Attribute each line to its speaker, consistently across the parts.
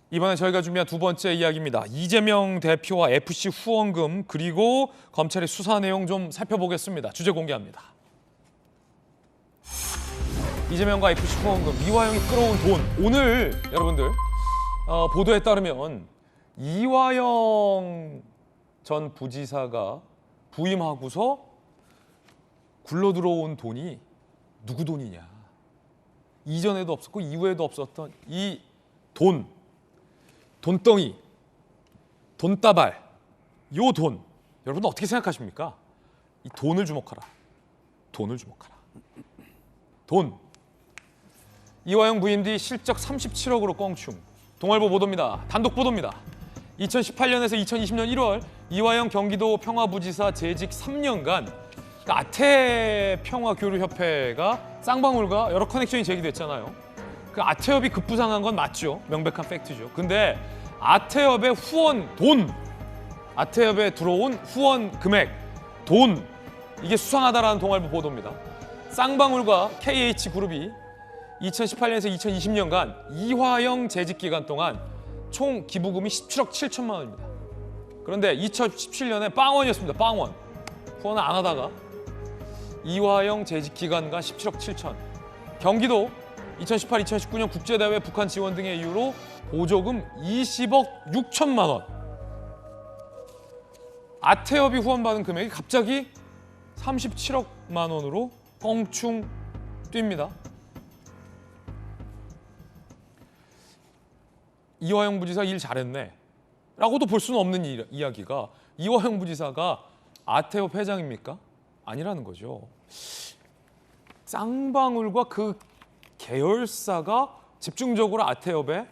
Speaker 1: 이번에 저희가 준비한 두 번째 이야기입니다. 이재명 대표와 FC 후원금 그리고 검찰의 수사 내용 좀 살펴보겠습니다. 주제 공개합니다. 이재명과 FC 후원금, 이화영이 끌어온 돈. 오늘 여러분들 보도에 따르면 이화영 전 부지사가 부임하고서 굴러들어온 돈이 누구 돈이냐. 이전에도 없었고 이후에도 없었던 이 돈덩이, 돈다발, 요 돈. 여러분 어떻게 생각하십니까? 이 돈을 주목하라. 돈을 주목하라. 돈. 이화영 부임 뒤 실적 37억으로 껑충. 동아일보 보도입니다. 단독 보도입니다. 2018년에서 2020년 1월 이화영 경기도 평화부지사 재직 3년간 아태평화교류협회가 쌍방울과 여러 커넥션이 제기됐잖아요. 그 아태협이 급부상한 건 맞죠. 명백한 팩트죠. 근데 아태협의 후원 돈, 아태협에 들어온 후원 금액, 돈, 이게 수상하다라는 동아일보 보도입니다. 쌍방울과 KH그룹이 2018년에서 2020년간 이화영 재직 기간 동안 총 기부금이 17억 7천만 원입니다. 그런데 2017년에 빵원이었습니다. 빵원. 후원을 안 하다가 이화영 재직 기간간 17억 7천. 경기도 2018, 2019년 국제대회 북한 지원 등의 이유로 보조금 20억 6천만 원. 아태협이 후원받은 금액이 갑자기 37억만 원으로 껑충 뜁니다. 이화영 부지사 일 잘했네 라고도 볼 수는 없는 이야기가 이화영 부지사가 아태협 회장입니까? 아니라는 거죠. 쌍방울과 그 계열사가 집중적으로 아태협에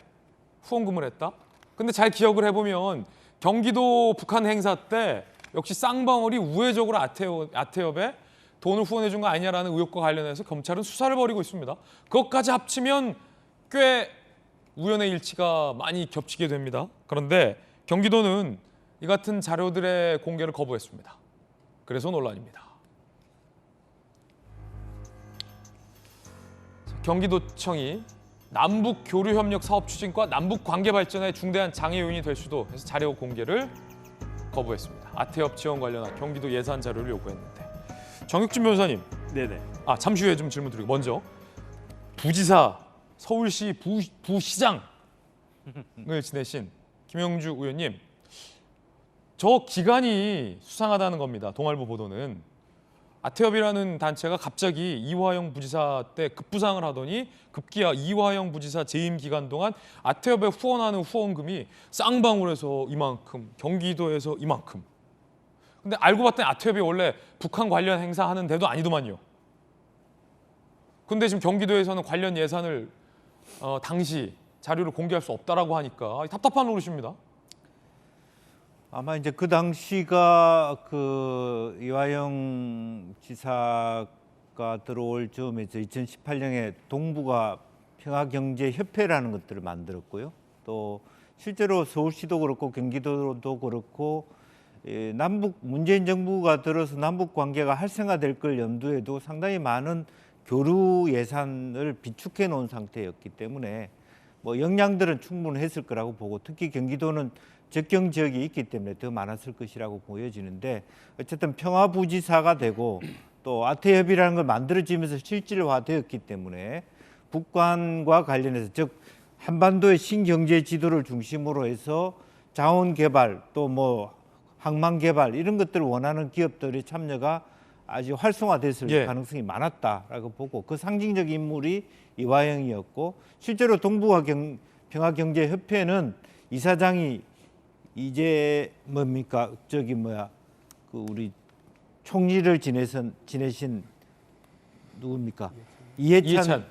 Speaker 1: 후원금을 했다? 근데 잘 기억을 해보면 경기도 북한 행사 때 역시 쌍방울이 우회적으로 아태협에 돈을 후원해 준 거 아니냐라는 의혹과 관련해서 검찰은 수사를 벌이고 있습니다. 그것까지 합치면 꽤 우연의 일치가 많이 겹치게 됩니다. 그런데 경기도는 이 같은 자료들의 공개를 거부했습니다. 그래서 논란입니다. 경기도청이 남북교류협력사업추진과 남북관계발전에 중대한 장애 요인이 될 수도 해서 자료 공개를 거부했습니다. 아태협 지원 관련한 경기도 예산 자료를 요구했는데 정육진 변호사님.
Speaker 2: 네네.
Speaker 1: 잠시 후에 좀 질문 드리고 먼저 부지사, 서울시 부시장을 지내신 김영주 의원님, 저 기간이 수상하다는 겁니다. 동아일보 보도는 아태협이라는 단체가 갑자기 이화영 부지사 때 급부상을 하더니 급기야 이화영 부지사 재임 기간 동안 아태협에 후원하는 후원금이 쌍방울에서 이만큼, 경기도에서 이만큼. 근데 알고 봤더니 아태협이 원래 북한 관련 행사하는 데도 아니더만요. 근데 지금 경기도에서는 관련 예산을 당시 자료를 공개할 수 없다라고 하니까 답답한 노릇입니다.
Speaker 2: 아마 이제 그 당시가 그 이화영 지사가 들어올 즈음에서 2018년에 동북아 평화경제협회라는 것들을 만들었고요. 또 실제로 서울시도 그렇고 경기도도 그렇고 남북 문재인 정부가 들어서 남북 관계가 활성화될 걸 염두에도 상당히 많은 교류 예산을 비축해 놓은 상태였기 때문에 뭐 역량들은 충분했을 거라고 보고, 특히 경기도는 접경 지역이 있기 때문에 더 많았을 것이라고 보여지는데, 어쨌든 평화부지사가 되고 또 아태협이라는 걸 만들어지면서 실질화되었기 때문에 북한과 관련해서, 즉 한반도의 신경제 지도를 중심으로 해서 자원 개발 또 뭐 항만 개발 이런 것들을 원하는 기업들의 참여가 아주 활성화됐을 가능성이 많았다라고 보고, 그 상징적 인물이 이화영이었고, 실제로 동북아 평화경제협회는 이사장이 이제 그 우리 총리를 지내신 누굽니까? 이해찬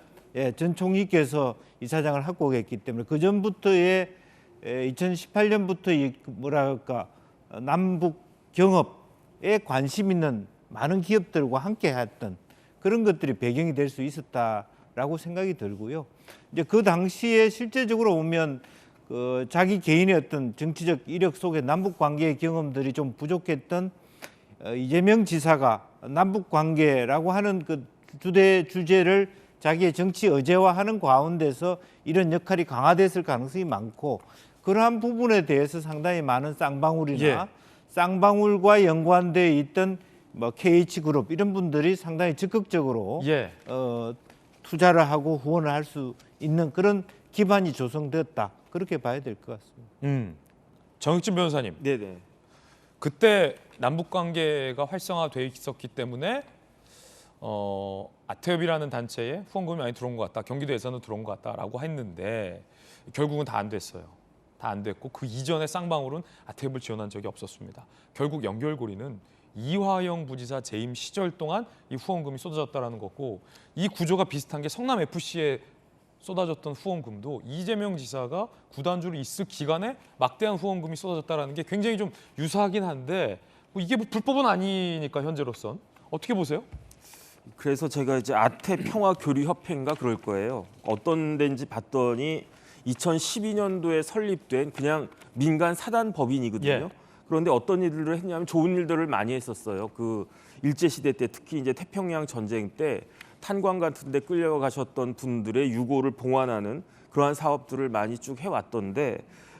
Speaker 2: 전 총리께서 이사장을 하고 계셨기 때문에 그 전부터의 2018년부터 뭐랄까 남북 경협에 관심 있는 많은 기업들과 함께 했던 그런 것들이 배경이 될 수 있었다라고 생각이 들고요. 이제 그 당시에 실제적으로 보면 자기 개인의 어떤 정치적 이력 속에 남북 관계의 경험들이 좀 부족했던 이재명 지사가 남북 관계라고 하는 그 주제를 자기의 정치 의제화하는 가운데서 이런 역할이 강화됐을 가능성이 많고 그러한 부분에 대해서 상당히 많은 쌍방울이나
Speaker 1: 예.
Speaker 2: 쌍방울과 연관되어 있던 뭐 KH그룹 이런 분들이 상당히 적극적으로
Speaker 1: 예.
Speaker 2: 투자를 하고 후원을 할 수 있는 그런 기반이 조성되었다. 그렇게 봐야 될 것 같습니다.
Speaker 1: 정익진 변호사님.
Speaker 3: 네네.
Speaker 1: 그때 남북 관계가 활성화돼 있었기 때문에 아태협이라는 단체에 후원금이 많이 들어온 것 같다. 경기도에서는 들어온 것 같다라고 했는데 결국은 다 안 됐어요. 다 안 됐고 그 이전에 쌍방울은 아태협을 지원한 적이 없었습니다. 결국 연결고리는 이화영 부지사 재임 시절 동안 이 후원금이 쏟아졌다라는 거고 이 구조가 비슷한 게 성남 FC에 쏟아졌던 후원금도 이재명 지사가 구단주로 있을 기간에 막대한 후원금이 쏟아졌다라는 게 굉장히 좀 유사하긴 한데 뭐 이게 뭐 불법은 아니니까 현재로선 어떻게 보세요?
Speaker 3: 그래서 제가 이제 아태평화교류협회인가 그럴 거예요. 어떤 데인지 봤더니 2012년도에 설립된 그냥 민간 사단 법인이거든요.
Speaker 1: 예.
Speaker 3: 그런데 어떤 일들을 했냐면 좋은 일들을 많이 했었어요. 그 일제 시대 때 특히 이제 태평양 전쟁 때 탄광 같은 데 끌려가셨던 분들의 유고를 봉환하는 그러한 사업들을 많이 쭉 해왔던데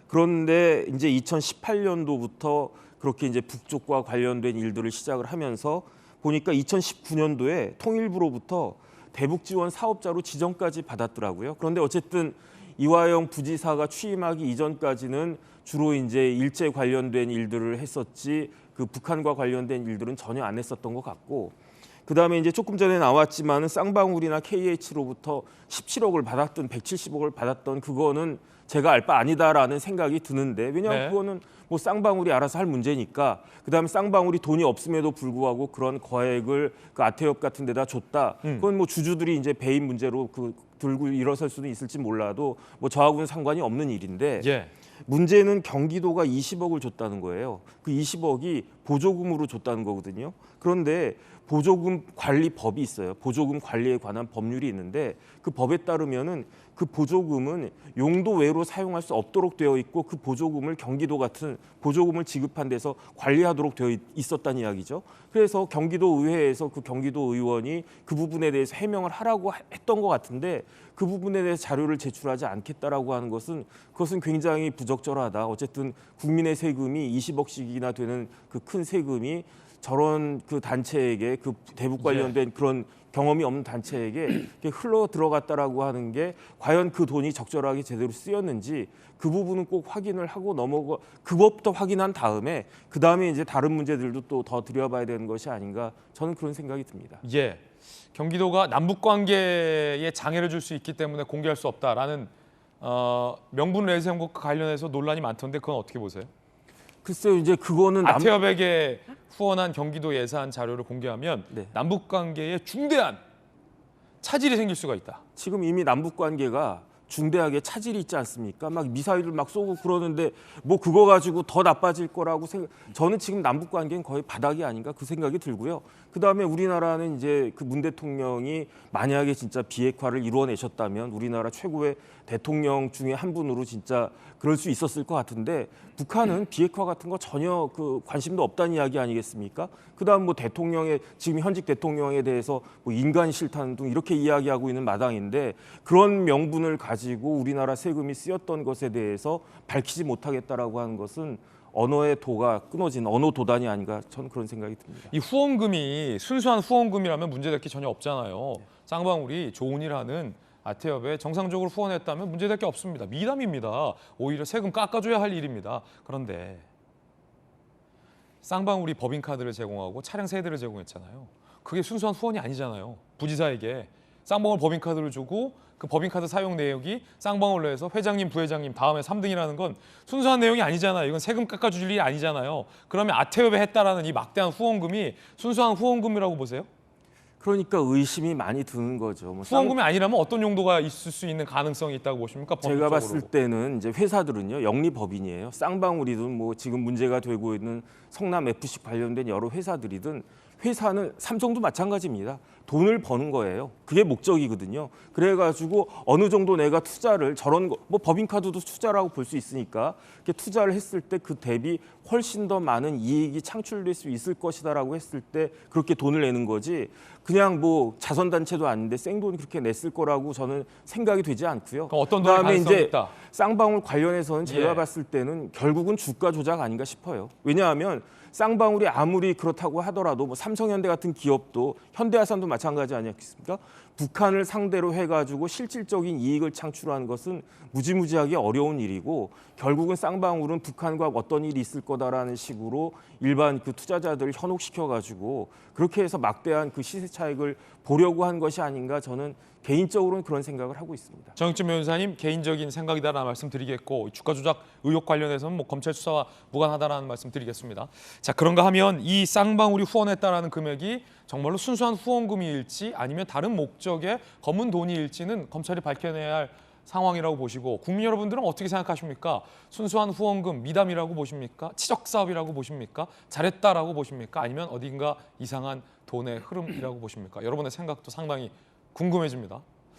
Speaker 3: 그런데 이제 2018년도부터 그렇게 이제 북쪽과 관련된 일들을 시작을 하면서 보니까 2019년도에 통일부로부터 대북 지원 사업자로 지정까지 받았더라고요. 그런데 어쨌든 이화영 부지사가 취임하기 이전까지는 주로 이제 일제 관련된 일들을 했었지 그 북한과 관련된 일들은 전혀 안 했었던 것 같고 그다음에 이제 조금 전에 나왔지만은 쌍방울이나 KH로부터 17억을 받았던 170억을 받았던 그거는 제가 알 바 아니다라는 생각이 드는데 왜냐하면
Speaker 1: 네.
Speaker 3: 그거는 뭐 쌍방울이 알아서 할 문제니까 그다음에 쌍방울이 돈이 없음에도 불구하고 그런 거액을 그 아태협 같은 데다 줬다. 그건 뭐 주주들이 이제 배임 문제로 그 들고 일어설 수는 있을지 몰라도 뭐 저하고는 상관이 없는 일인데
Speaker 1: 예.
Speaker 3: 문제는 경기도가 20억을 줬다는 거예요. 그 20억이 보조금으로 줬다는 거거든요. 그런데 보조금 관리법이 있어요. 보조금 관리에 관한 법률이 있는데 그 법에 따르면은 그 보조금은 용도 외로 사용할 수 없도록 되어 있고 그 보조금을 경기도 같은 보조금을 지급한 데서 관리하도록 되어 있었다는 이야기죠. 그래서 경기도 의회에서 그 경기도 의원이 그 부분에 대해서 해명을 하라고 했던 것 같은데 그 부분에 대해서 자료를 제출하지 않겠다라고 하는 것은 그것은 굉장히 부적절하다. 어쨌든 국민의 세금이 20억씩이나 되는 그 큰 세금이 저런 그 단체에게 그 대북 관련된 그런 경험이 없는 단체에게 이렇게 흘러 들어갔다라고 하는 게 과연 그 돈이 적절하게 제대로 쓰였는지 그 부분은 꼭 확인을 하고 그것부터 확인한 다음에 그 다음에 이제 다른 문제들도 또 더 들여봐야 되는 것이 아닌가 저는 그런 생각이 듭니다.
Speaker 1: 예. 경기도가 남북 관계에 장애를 줄 수 있기 때문에 공개할 수 없다라는 명분 내세운 것과 관련해서 논란이 많던데 그건 어떻게 보세요?
Speaker 3: 글쎄요, 이제 그거는
Speaker 1: 아태협에게 후원한 경기도 예산 자료를 공개하면
Speaker 3: 네.
Speaker 1: 남북 관계에 중대한 차질이 생길 수가 있다.
Speaker 3: 지금 이미 남북 관계가 중대하게 차질이 있지 않습니까? 막 미사일을 막 쏘고 그러는데 뭐 그거 가지고 더 나빠질 거라고 저는 지금 남북 관계는 거의 바닥이 아닌가 그 생각이 들고요. 그다음에 우리나라는 이제 그 문 대통령이 만약에 진짜 비핵화를 이루어내셨다면 우리나라 최고의 대통령 중에 한 분으로 진짜 그럴 수 있었을 것 같은데 북한은 비핵화 같은 거 전혀 그 관심도 없다는 이야기 아니겠습니까? 그다음 뭐 대통령의 지금 현직 대통령에 대해서 뭐 인간 싫다는 등 이렇게 이야기하고 있는 마당인데 그런 명분을 가지고 우리나라 세금이 쓰였던 것에 대해서 밝히지 못하겠다라고 하는 것은 언어의 도가 끊어진 언어 도단이 아닌가 저는 그런 생각이 듭니다.
Speaker 1: 이 후원금이 순수한 후원금이라면 문제될 게 전혀 없잖아요. 쌍방울이 좋은 일하는 아태협에 정상적으로 후원했다면 문제될 게 없습니다. 미담입니다. 오히려 세금 깎아줘야 할 일입니다. 그런데 쌍방울이 법인카드를 제공하고 차량 세대를 제공했잖아요. 그게 순수한 후원이 아니잖아요. 부지사에게 쌍방울 법인카드를 주고 그 법인카드 사용 내역이 쌍방울로 해서 회장님, 부회장님 다음에 3등이라는 건 순수한 내용이 아니잖아요. 이건 세금 깎아줄 일이 아니잖아요. 그러면 아태협에 했다라는 이 막대한 후원금이 순수한 후원금이라고 보세요?
Speaker 3: 그러니까 의심이 많이 드는 거죠. 뭐
Speaker 1: 후원금이 아니라면 어떤 용도가 있을 수 있는 가능성이 있다고 보십니까?
Speaker 3: 제가
Speaker 1: 법률적으로.
Speaker 3: 봤을 때는 이제 회사들은요 영리법인이에요. 쌍방울이든 뭐 지금 문제가 되고 있는 성남 FC 관련된 여러 회사들이든 회사는 삼성도 마찬가지입니다. 돈을 버는 거예요. 그게 목적이거든요. 그래가지고 어느 정도 내가 투자를 저런 거, 뭐 법인카드도 투자라고 볼 수 있으니까 이렇게 투자를 했을 때 그 대비 훨씬 더 많은 이익이 창출될 수 있을 것이다라고 했을 때 그렇게 돈을 내는 거지. 그냥 뭐 자선단체도 아닌데 생돈 그렇게 냈을 거라고 저는 생각이 되지 않고요.
Speaker 1: 그럼 어떤 돈이
Speaker 3: 그다음에
Speaker 1: 가능성이
Speaker 3: 이제
Speaker 1: 있다?
Speaker 3: 쌍방울 관련해서는 제가
Speaker 1: 예.
Speaker 3: 봤을 때는 결국은 주가 조작 아닌가 싶어요. 왜냐하면 쌍방울이 아무리 그렇다고 하더라도 뭐 삼성현대 같은 기업도 현대아산도 마찬가지 아니겠습니까? 북한을 상대로 해가지고 실질적인 이익을 창출하는 것은 무지무지하게 어려운 일이고 결국은 쌍방울은 북한과 어떤 일이 있을 거다라는 식으로 일반 그 투자자들을 현혹시켜가지고 그렇게 해서 막대한 그 시세 차익을 보려고 한 것이 아닌가 저는 개인적으로는 그런 생각을 하고 있습니다.
Speaker 1: 정익진 변호사님 개인적인 생각이다라는 말씀드리겠고 주가 조작 의혹 관련해서는 뭐 검찰 수사와 무관하다라는 말씀드리겠습니다. 자 그런가 하면 이 쌍방울이 후원했다라는 금액이 정말로 순수한 후원금일지 아니면 다른 목적의 검은 돈이일지는 검찰이 밝혀내야 할 상황이라고 보시고 국민 여러분들은 어떻게 생각하십니까? 순수한 후원금 미담이라고 보십니까? 치적 사업이라고 보십니까? 잘했다라고 보십니까? 아니면 어딘가 이상한 돈의 흐름이라고 보십니까? 여러분의 생각도 상당히 궁금해집니다.